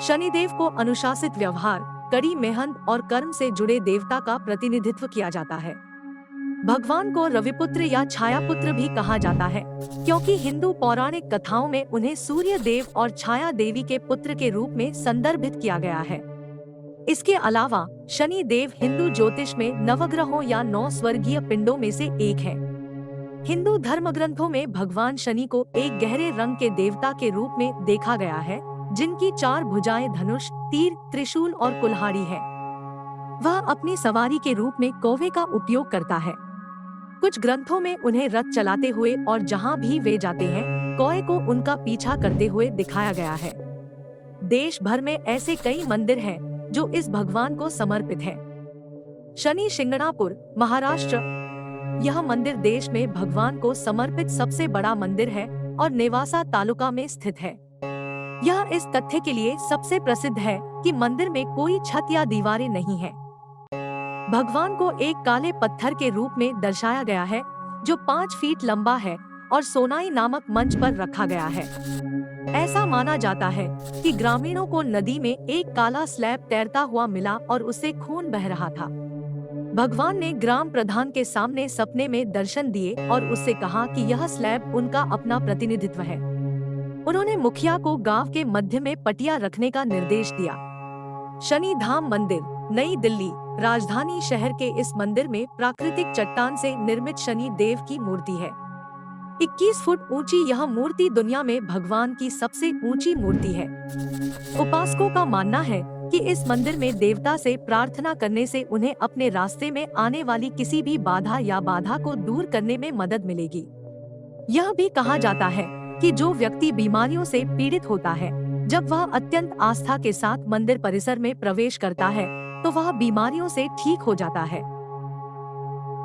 शनिदेव को अनुशासित व्यवहार, कड़ी मेहनत और कर्म से जुड़े देवता का प्रतिनिधित्व किया जाता है। भगवान को रविपुत्र या छायापुत्र भी कहा जाता है, क्योंकि हिंदू पौराणिक कथाओं में उन्हें सूर्य देव और छाया देवी के पुत्र के रूप में संदर्भित किया गया है। इसके अलावा शनि देव हिंदू ज्योतिष में नवग्रहों या 9 स्वर्गीय पिंडों में से एक है। हिंदू धर्म ग्रंथों में भगवान शनि को एक गहरे रंग के देवता के रूप में देखा गया है, जिनकी 4 भुजाएं धनुष, तीर, त्रिशूल और कुल्हाड़ी है। वह अपनी सवारी के रूप में कौवे का उपयोग करता है। कुछ ग्रंथों में उन्हें रथ चलाते हुए और जहां भी वे जाते हैं, कौवे को उनका पीछा करते हुए दिखाया गया है। देश भर में ऐसे कई मंदिर हैं जो इस भगवान को समर्पित हैं। शनि शिंगणापुर, महाराष्ट्र। यह मंदिर देश में भगवान को समर्पित सबसे बड़ा मंदिर है और नेवासा तालुका में स्थित है। यह इस तथ्य के लिए सबसे प्रसिद्ध है कि मंदिर में कोई छत या दीवारें नहीं है। भगवान को एक काले पत्थर के रूप में दर्शाया गया है, जो 5 फीट लंबा है और सोनाई नामक मंच पर रखा गया है। ऐसा माना जाता है कि ग्रामीणों को नदी में एक काला स्लैब तैरता हुआ मिला और उससे खून बह रहा था। भगवान ने ग्राम प्रधान के सामने सपने में दर्शन दिए और उससे कहा कि यह स्लैब उनका अपना प्रतिनिधित्व है। उन्होंने मुखिया को गांव के मध्य में पटिया रखने का निर्देश दिया। शनि धाम मंदिर, नई दिल्ली। राजधानी शहर के इस मंदिर में प्राकृतिक चट्टान से निर्मित शनि देव की मूर्ति है। 21 फुट ऊंची यह मूर्ति दुनिया में भगवान की सबसे ऊंची मूर्ति है। उपासकों का मानना है कि इस मंदिर में देवता से प्रार्थना करने से उन्हें अपने रास्ते में आने वाली किसी भी बाधा को दूर करने में मदद मिलेगी। यह भी कहा जाता है कि जो व्यक्ति बीमारियों से पीड़ित होता है, जब वह अत्यंत आस्था के साथ मंदिर परिसर में प्रवेश करता है, तो वह बीमारियों से ठीक हो जाता है।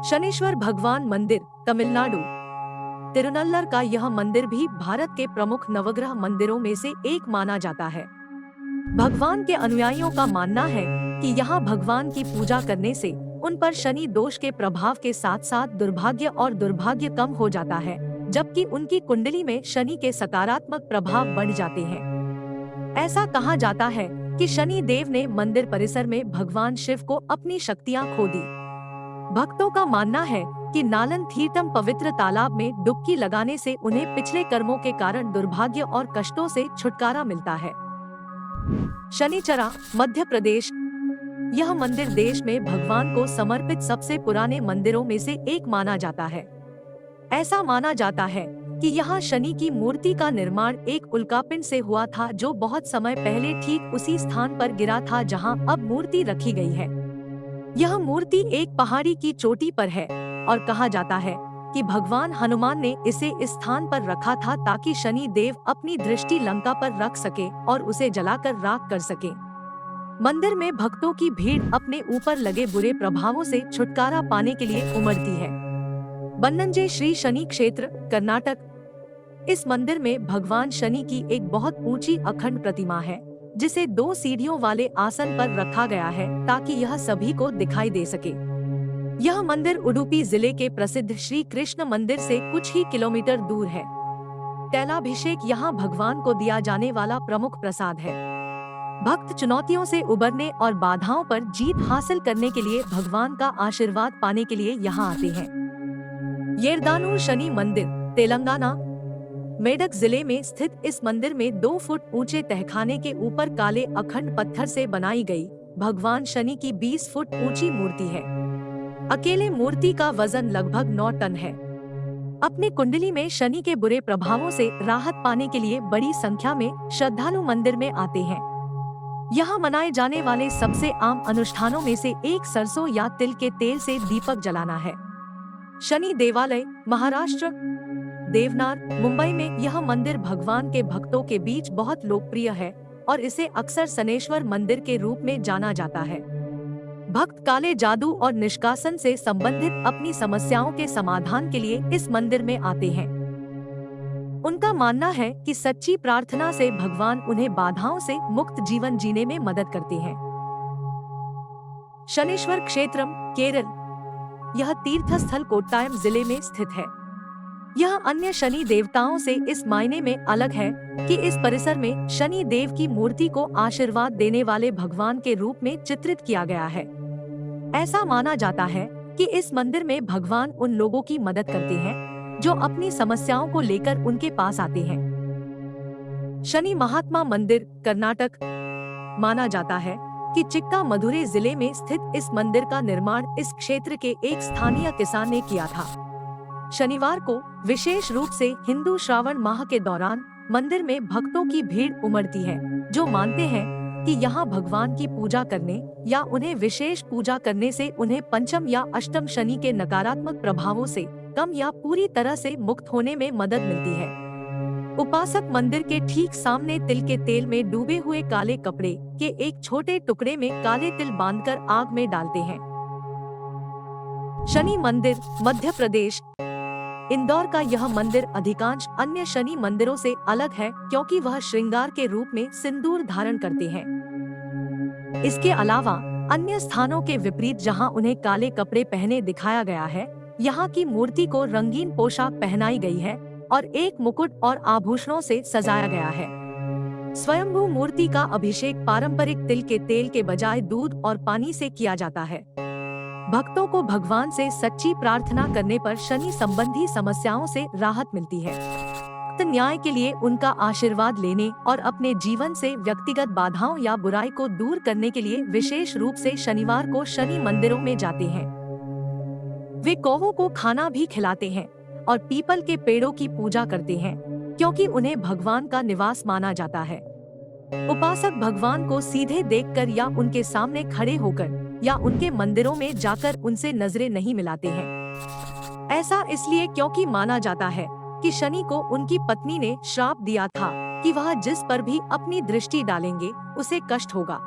शनीश्वर भगवान मंदिर, तमिलनाडु। तिरुनल्लर का यह मंदिर भी भारत के प्रमुख नवग्रह मंदिरों में से एक माना जाता है। भगवान के अनुयायियों का मानना है कि यहाँ भगवान की पूजा करने से उन पर शनि दोष के प्रभाव के साथ साथ दुर्भाग्य कम हो जाता है, जबकि उनकी कुंडली में शनि के सकारात्मक प्रभाव बढ़ जाते हैं। ऐसा कहा जाता है कि शनि देव ने मंदिर परिसर में भगवान शिव को अपनी शक्तियां खो दी। भक्तों का मानना है कि नालन तीर्थम पवित्र तालाब में डुबकी लगाने से उन्हें पिछले कर्मों के कारण दुर्भाग्य और कष्टों से छुटकारा मिलता है। शनिचरा, मध्य प्रदेश। यह मंदिर देश में भगवान को समर्पित सबसे पुराने मंदिरों में से एक माना जाता है। ऐसा माना जाता है कि यहाँ शनि की मूर्ति का निर्माण एक उल्कापिंड से हुआ था, जो बहुत समय पहले ठीक उसी स्थान पर गिरा था जहाँ अब मूर्ति रखी गई है। यह मूर्ति एक पहाड़ी की चोटी पर है और कहा जाता है कि भगवान हनुमान ने इसे इस स्थान पर रखा था ताकि शनि देव अपनी दृष्टि लंका पर रख सके और उसे जलाकर राख कर सके। मंदिर में भक्तों की भीड़ अपने ऊपर लगे बुरे प्रभावों से छुटकारा पाने के लिए उमड़ती है। बन्नंजे श्री शनि क्षेत्र, कर्नाटक। इस मंदिर में भगवान शनि की एक बहुत ऊंची अखंड प्रतिमा है, जिसे 2 सीढ़ियों वाले आसन पर रखा गया है ताकि यह सभी को दिखाई दे सके। यह मंदिर उडुपी जिले के प्रसिद्ध श्री कृष्ण मंदिर से कुछ ही किलोमीटर दूर है। तैलाभिषेक यहाँ भगवान को दिया जाने वाला प्रमुख प्रसाद है। भक्त चुनौतियों से उबरने और बाधाओं पर जीत हासिल करने के लिए भगवान का आशीर्वाद पाने के लिए यहाँ आते हैं। येरदानूर शनि मंदिर, तेलंगाना। मेडक जिले में स्थित इस मंदिर में 2 फुट ऊंचे तहखाने के ऊपर काले अखंड पत्थर से बनाई गई भगवान शनि की 20 फुट ऊंची मूर्ति है। अकेले मूर्ति का वजन लगभग 9 टन है। अपनी कुंडली में शनि के बुरे प्रभावों से राहत पाने के लिए बड़ी संख्या में श्रद्धालु मंदिर में आते हैं। यहाँ मनाए जाने वाले सबसे आम अनुष्ठानों में से एक सरसों या तिल के तेल से दीपक जलाना है। शनि देवालय, महाराष्ट्र। देवनार, मुंबई में यह मंदिर भगवान के भक्तों के बीच बहुत लोकप्रिय है और इसे अक्सर शनेश्वर मंदिर के रूप में जाना जाता है। भक्त काले जादू और निष्कासन से संबंधित अपनी समस्याओं के समाधान के लिए इस मंदिर में आते हैं। उनका मानना है कि सच्ची प्रार्थना से भगवान उन्हें बाधाओं से मुक्त जीवन जीने में मदद करते हैं। शनीश्वर क्षेत्रम, केरल। यह तीर्थस्थल कोट्टायम जिले में स्थित है। यह अन्य शनि देवताओं से इस मायने में अलग है कि इस परिसर में शनि देव की मूर्ति को आशीर्वाद देने वाले भगवान के रूप में चित्रित किया गया है। ऐसा माना जाता है कि इस मंदिर में भगवान उन लोगों की मदद करते हैं जो अपनी समस्याओं को लेकर उनके पास आते हैं। शनि महात्मा मंदिर, कर्नाटक। माना जाता है कि चिक्का मधुरे जिले में स्थित इस मंदिर का निर्माण इस क्षेत्र के एक स्थानीय किसान ने किया था। शनिवार को विशेष रूप से हिंदू श्रावण माह के दौरान मंदिर में भक्तों की भीड़ उमड़ती है, जो मानते हैं कि यहाँ भगवान की पूजा करने या उन्हें विशेष पूजा करने से उन्हें पंचम या अष्टम शनि के नकारात्मक प्रभावों से कम या पूरी तरह से मुक्त होने में मदद मिलती है। उपासक मंदिर के ठीक सामने तिल के तेल में डूबे हुए काले कपड़े के एक छोटे टुकड़े में काले तिल बांधकर आग में डालते हैं। शनि मंदिर, मध्य प्रदेश। इंदौर का यह मंदिर अधिकांश अन्य शनि मंदिरों से अलग है क्योंकि वह श्रृंगार के रूप में सिंदूर धारण करते हैं। इसके अलावा अन्य स्थानों के विपरीत जहां उन्हें काले कपड़े पहने दिखाया गया है, यहाँ की मूर्ति को रंगीन पोशाक पहनाई गई है और एक मुकुट और आभूषणों से सजाया गया है। स्वयंभू मूर्ति का अभिषेक पारंपरिक तिल के तेल के बजाय दूध और पानी से किया जाता है। भक्तों को भगवान से सच्ची प्रार्थना करने पर शनि संबंधी समस्याओं से राहत मिलती है। न्याय के लिए उनका आशीर्वाद लेने और अपने जीवन से व्यक्तिगत बाधाओं या बुराई को दूर करने के लिए विशेष रूप से शनिवार को शनि मंदिरों में जाते हैं। वे कौवों को खाना भी खिलाते हैं और पीपल के पेड़ों की पूजा करते हैं क्योंकि उन्हें भगवान का निवास माना जाता है। उपासक भगवान को सीधे देखकर या उनके सामने खड़े होकर या उनके मंदिरों में जाकर उनसे नजरें नहीं मिलाते हैं। ऐसा इसलिए क्योंकि माना जाता है कि शनि को उनकी पत्नी ने श्राप दिया था कि वह जिस पर भी अपनी दृष्टि डालेंगे उसे कष्ट होगा।